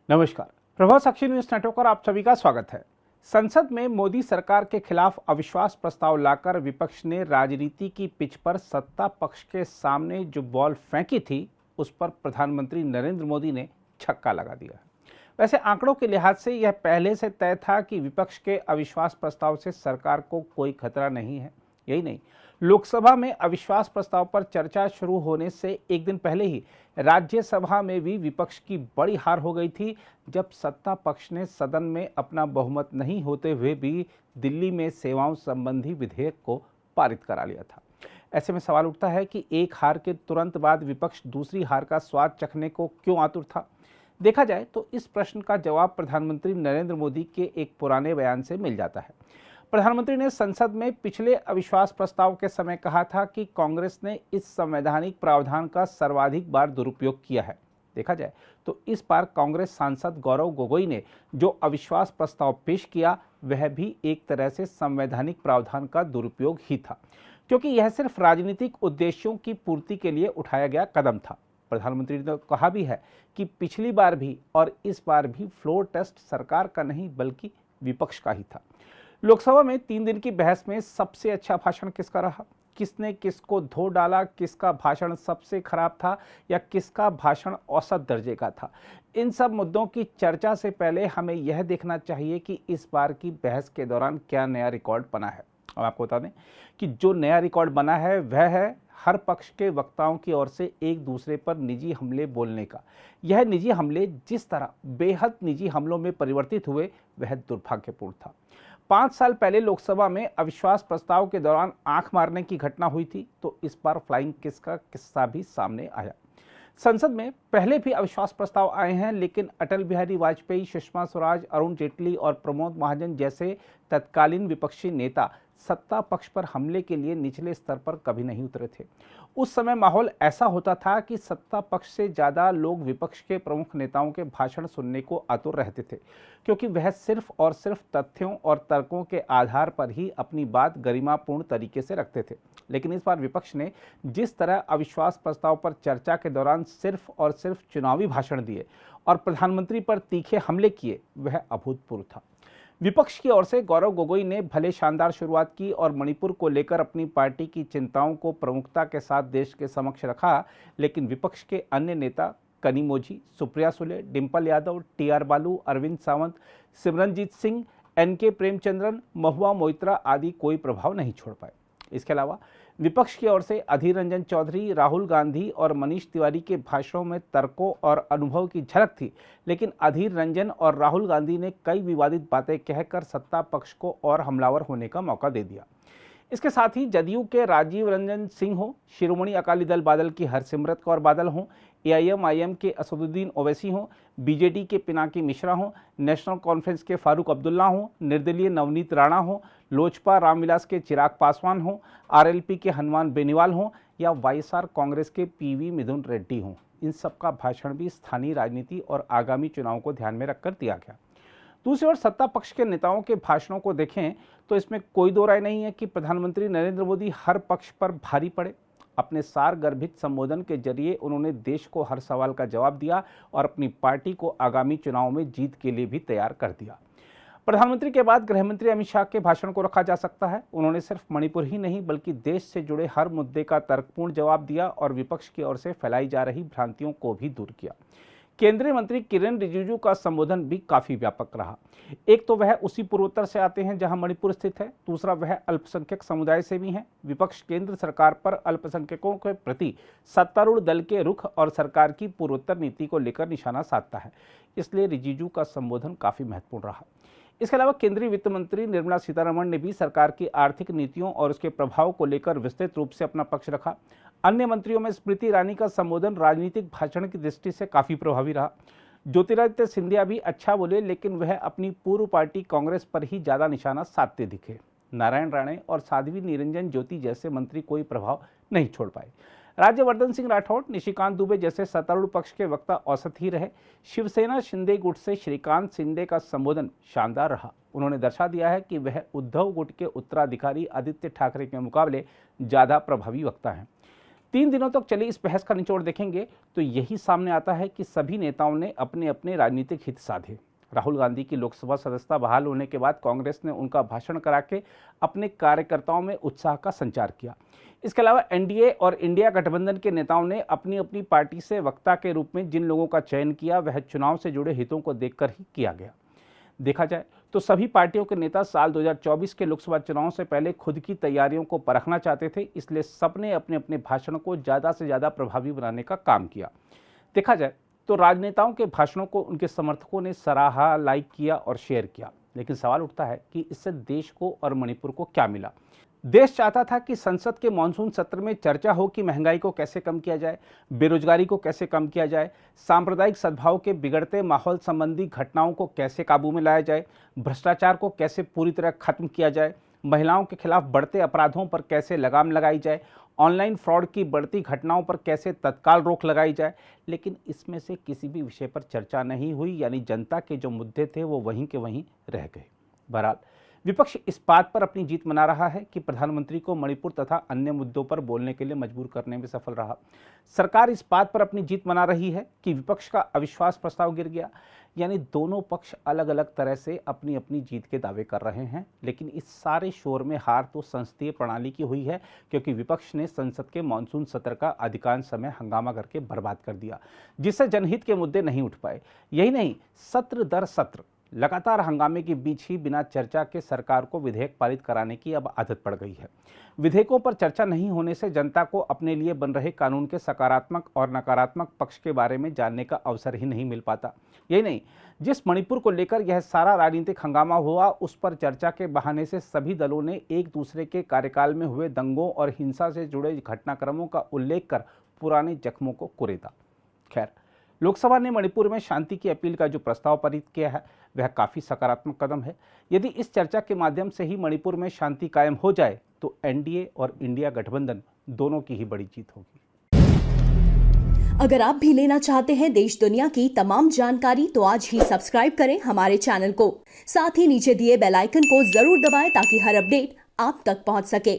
नमस्कार। प्रभाव साक्षी news network पर आप सभी का स्वागत है। संसद में मोदी सरकार के खिलाफ अविश्वास प्रस्ताव लाकर विपक्ष ने राजनीति की पिच पर सत्ता पक्ष के सामने जो बॉल फेंकी थी, उस पर प्रधानमंत्री नरेंद्र मोदी ने छक्का लगा दिया। वैसे आंकड़ों के लिहाज से यह पहले से तय था कि विपक्ष के अविश्वास प्रस्ताव से सरकार को कोई खतरा नहीं है। यही नहीं, लोकसभा में अविश्वास प्रस्ताव पर चर्चा शुरू होने से एक दिन पहले ही राज्यसभा में भी विपक्ष की बड़ी हार हो गई थी, जब सत्ता पक्ष ने सदन में अपना बहुमत नहीं होते हुए भी दिल्ली में सेवाओं संबंधी विधेयक को पारित करा लिया था। ऐसे में सवाल उठता है कि एक हार के तुरंत बाद विपक्ष दूसरी हार का स्वाद चखने को क्यों आतुर था। देखा जाए तो इस प्रश्न का जवाब प्रधानमंत्री नरेंद्र मोदी के एक पुराने बयान से मिल जाता है। प्रधानमंत्री ने संसद में पिछले अविश्वास प्रस्ताव के समय कहा था कि कांग्रेस ने इस संवैधानिक प्रावधान का सर्वाधिक बार दुरुपयोग किया है। देखा जाए तो इस बार कांग्रेस सांसद गौरव गोगोई ने जो अविश्वास प्रस्ताव पेश किया, वह भी एक तरह से संवैधानिक प्रावधान का दुरुपयोग ही था, क्योंकि यह सिर्फ राजनीतिक उद्देश्यों की पूर्ति के लिए उठाया गया कदम था। प्रधानमंत्री ने कहा भी है कि पिछली बार भी और इस बार भी फ्लोर टेस्ट सरकार का नहीं बल्कि विपक्ष का ही था। लोकसभा में 3 दिन की बहस में सबसे अच्छा भाषण किसका रहा, किसने किसको धो डाला, किसका भाषण सबसे खराब था या किसका भाषण औसत दर्जे का था, इन सब मुद्दों की चर्चा से पहले हमें यह देखना चाहिए कि इस बार की बहस के दौरान क्या नया रिकॉर्ड बना है। और आपको बता दें कि जो नया रिकॉर्ड बना है वह है हर पक्ष के वक्ताओं की ओर से एक दूसरे पर निजी हमले बोलने का। यह निजी हमले जिस तरह बेहद निजी हमलों में परिवर्तित हुए, वह दुर्भाग्यपूर्ण था। 5 साल पहले लोकसभा में अविश्वास प्रस्ताव के दौरान आंख मारने की घटना हुई थी, तो इस बार फ्लाइंग किस का किस्सा भी सामने आया। संसद में पहले भी अविश्वास प्रस्ताव आए हैं, लेकिन अटल बिहारी वाजपेयी, सुषमा स्वराज, अरुण जेटली और प्रमोद महाजन जैसे तत्कालीन विपक्षी नेता सत्ता पक्ष पर हमले के लिए निचले स्तर पर कभी नहीं उतरे थे। उस समय माहौल ऐसा होता था कि सत्ता पक्ष से ज़्यादा लोग विपक्ष के प्रमुख नेताओं के भाषण सुनने को आतुर रहते थे, क्योंकि वह सिर्फ और सिर्फ तथ्यों और तर्कों के आधार पर ही अपनी बात गरिमापूर्ण तरीके से रखते थे। लेकिन इस बार विपक्ष ने जिस तरह अविश्वास प्रस्ताव पर चर्चा के दौरान सिर्फ और सिर्फ चुनावी भाषण दिए और प्रधानमंत्री पर तीखे हमले किए, वह अभूतपूर्व था। विपक्ष की ओर से गौरव गोगोई ने भले शानदार शुरुआत की और मणिपुर को लेकर अपनी पार्टी की चिंताओं को प्रमुखता के साथ देश के समक्ष रखा, लेकिन विपक्ष के अन्य नेता कनिमोझी, सुप्रिया सुले, डिंपल यादव, टीआर बालू, अरविंद सावंत, सिमरनजीत सिंह, एनके प्रेमचंद्रन, महुआ मोइत्रा आदि कोई प्रभाव नहीं छोड़ पाए। इसके अलावा विपक्ष की ओर से अधीर रंजन चौधरी, राहुल गांधी और मनीष तिवारी के भाषणों में तर्कों और अनुभव की झलक थी, लेकिन अधीर रंजन और राहुल गांधी ने कई विवादित बातें कहकर सत्ता पक्ष को और हमलावर होने का मौका दे दिया। इसके साथ ही जदयू के राजीव रंजन सिंह हो, शिरोमणि अकाली दल बादल की हरसिमरत कौर बादल हों, एआईएमआईएम के असदुद्दीन ओवैसी हों, बीजेडी के पिनाकी मिश्रा हों, नेशनल कॉन्फ्रेंस के फारूक अब्दुल्ला हों, निर्दलीय नवनीत राणा हों, लोजपा रामविलास के चिराग पासवान हों, आरएलपी के हनुमान बेनीवाल हों या वाईएसआर कांग्रेस के पीवी मिथुन रेड्डी हों, इन सबका भाषण भी स्थानीय राजनीति और आगामी चुनाव को ध्यान में रखकर दिया गया। दूसरी ओर सत्ता पक्ष के नेताओं के भाषणों को देखें तो इसमें कोई दो राय नहीं है कि प्रधानमंत्री नरेंद्र मोदी हर पक्ष पर भारी पड़े। अपने सार गर्भित संबोधन के जरिए उन्होंने देश को हर सवाल का जवाब दिया और अपनी पार्टी को आगामी चुनाव में जीत के लिए भी तैयार कर दिया। प्रधानमंत्री के बाद गृहमंत्री अमित शाह के भाषण को रखा जा सकता है। उन्होंने सिर्फ मणिपुर ही नहीं बल्कि देश से जुड़े हर मुद्दे का तर्कपूर्ण जवाब दिया और विपक्ष की ओर से फैलाई जा रही भ्रांतियों को भी दूर किया। केंद्रीय मंत्री किरेन रिजिजू का संबोधन भी काफी व्यापक रहा। एक तो वह उसी पूर्वोत्तर से आते हैं जहां मणिपुर स्थित है, दूसरा वह अल्पसंख्यक समुदाय से भी हैं। विपक्ष केंद्र सरकार पर अल्पसंख्यकों के प्रति सत्तारूढ़ दल के रुख और सरकार की पूर्वोत्तर नीति को लेकर निशाना साधता है, इसलिए रिजिजू का संबोधन काफी महत्वपूर्ण रहा। इसके अलावा केंद्रीय वित्त मंत्री निर्मला सीतारमण ने भी सरकार की आर्थिक नीतियों और उसके प्रभाव को लेकर विस्तृत रूप से अपना पक्ष रखा। अन्य मंत्रियों में स्मृति ईरानी का संबोधन राजनीतिक भाषण की दृष्टि से काफी प्रभावी रहा। ज्योतिरादित्य सिंधिया भी अच्छा बोले, लेकिन वह अपनी पूर्व पार्टी कांग्रेस पर ही ज्यादा निशाना साधते दिखे। नारायण राणे और साध्वी निरंजन ज्योति जैसे मंत्री कोई प्रभाव नहीं छोड़ पाए। राज्यवर्धन सिंह राठौड़, निशिकांत दुबे जैसे सत्तारूढ़ पक्ष के वक्ता औसत ही रहे। शिवसेना शिंदे गुट से श्रीकांत शिंदे का संबोधन शानदार रहा। उन्होंने दर्शा दिया है कि वह उद्धव गुट के उत्तराधिकारी आदित्य ठाकरे के मुकाबले ज्यादा प्रभावी वक्ता हैं। 3 दिनों तक चली इस बहस का निचोड़ देखेंगे तो यही सामने आता है कि सभी नेताओं ने अपने अपने राजनीतिक हित साधे। राहुल गांधी की लोकसभा सदस्यता बहाल होने के बाद कांग्रेस ने उनका भाषण करा के अपने कार्यकर्ताओं में उत्साह का संचार किया। इसके अलावा एनडीए और इंडिया गठबंधन के नेताओं ने अपनी अपनी पार्टी से वक्ता के रूप में जिन लोगों का चयन किया वह चुनाव से जुड़े हितों को देखकर ही किया गया। देखा जाए तो सभी पार्टियों के नेता साल 2024 के लोकसभा चुनाव से पहले खुद की तैयारियों को परखना चाहते थे, इसलिए सबने अपने अपने भाषणों को ज़्यादा से ज़्यादा प्रभावी बनाने का काम किया। देखा जाए तो राजनेताओं के भाषणों को उनके समर्थकों ने सराहा, लाइक किया और शेयर किया, लेकिन सवाल उठता है कि इससे देश को और मणिपुर को क्या मिला। देश चाहता था कि संसद के मानसून सत्र में चर्चा हो कि महंगाई को कैसे कम किया जाए, बेरोजगारी को कैसे कम किया जाए, सांप्रदायिक सद्भाव के बिगड़ते माहौल संबंधी घटनाओं को कैसे काबू में लाया जाए, भ्रष्टाचार को कैसे पूरी तरह खत्म किया जाए, महिलाओं के खिलाफ बढ़ते अपराधों पर कैसे लगाम लगाई जाए, ऑनलाइन फ्रॉड की बढ़ती घटनाओं पर कैसे तत्काल रोक लगाई जाए। लेकिन इसमें से किसी भी विषय पर चर्चा नहीं हुई, यानी जनता के जो मुद्दे थे वो वहीं के वहीं रह गए। बहरहाल विपक्ष इस बात पर अपनी जीत मना रहा है कि प्रधानमंत्री को मणिपुर तथा अन्य मुद्दों पर बोलने के लिए मजबूर करने में सफल रहा। सरकार इस बात पर अपनी जीत मना रही है कि विपक्ष का अविश्वास प्रस्ताव गिर गया, यानी दोनों पक्ष अलग अलग तरह से अपनी अपनी जीत के दावे कर रहे हैं। लेकिन इस सारे शोर में हार तो संसदीय प्रणाली की हुई है, क्योंकि विपक्ष ने संसद के मानसून सत्र का अधिकांश समय हंगामा करके बर्बाद कर दिया, जिससे जनहित के मुद्दे नहीं उठ पाए। यही नहीं, सत्र दर सत्र लगातार हंगामे के बीच ही बिना चर्चा के सरकार को विधेयक पारित कराने की अब आदत पड़ गई है। विधेयकों पर चर्चा नहीं होने से जनता को अपने लिए बन रहे कानून के सकारात्मक और नकारात्मक पक्ष के बारे में जानने का अवसर ही नहीं मिल पाता। यही नहीं, जिस मणिपुर को लेकर यह सारा राजनीतिक हंगामा हुआ, उस पर चर्चा के बहाने से सभी दलों ने एक दूसरे के कार्यकाल में हुए दंगों और हिंसा से जुड़े घटनाक्रमों का उल्लेख कर पुराने जख्मों को कुरेदा। खैर, लोकसभा ने मणिपुर में शांति की अपील का जो प्रस्ताव पारित किया है वह काफी सकारात्मक कदम है। यदि इस चर्चा के माध्यम से ही मणिपुर में शांति कायम हो जाए तो एनडीए और इंडिया गठबंधन दोनों की ही बड़ी जीत होगी। अगर आप भी लेना चाहते हैं देश दुनिया की तमाम जानकारी तो आज ही सब्सक्राइब करें हमारे चैनल को। साथ ही नीचे दिए बेल आइकन को जरूर दबाएं ताकि हर अपडेट आप तक पहुंच सके।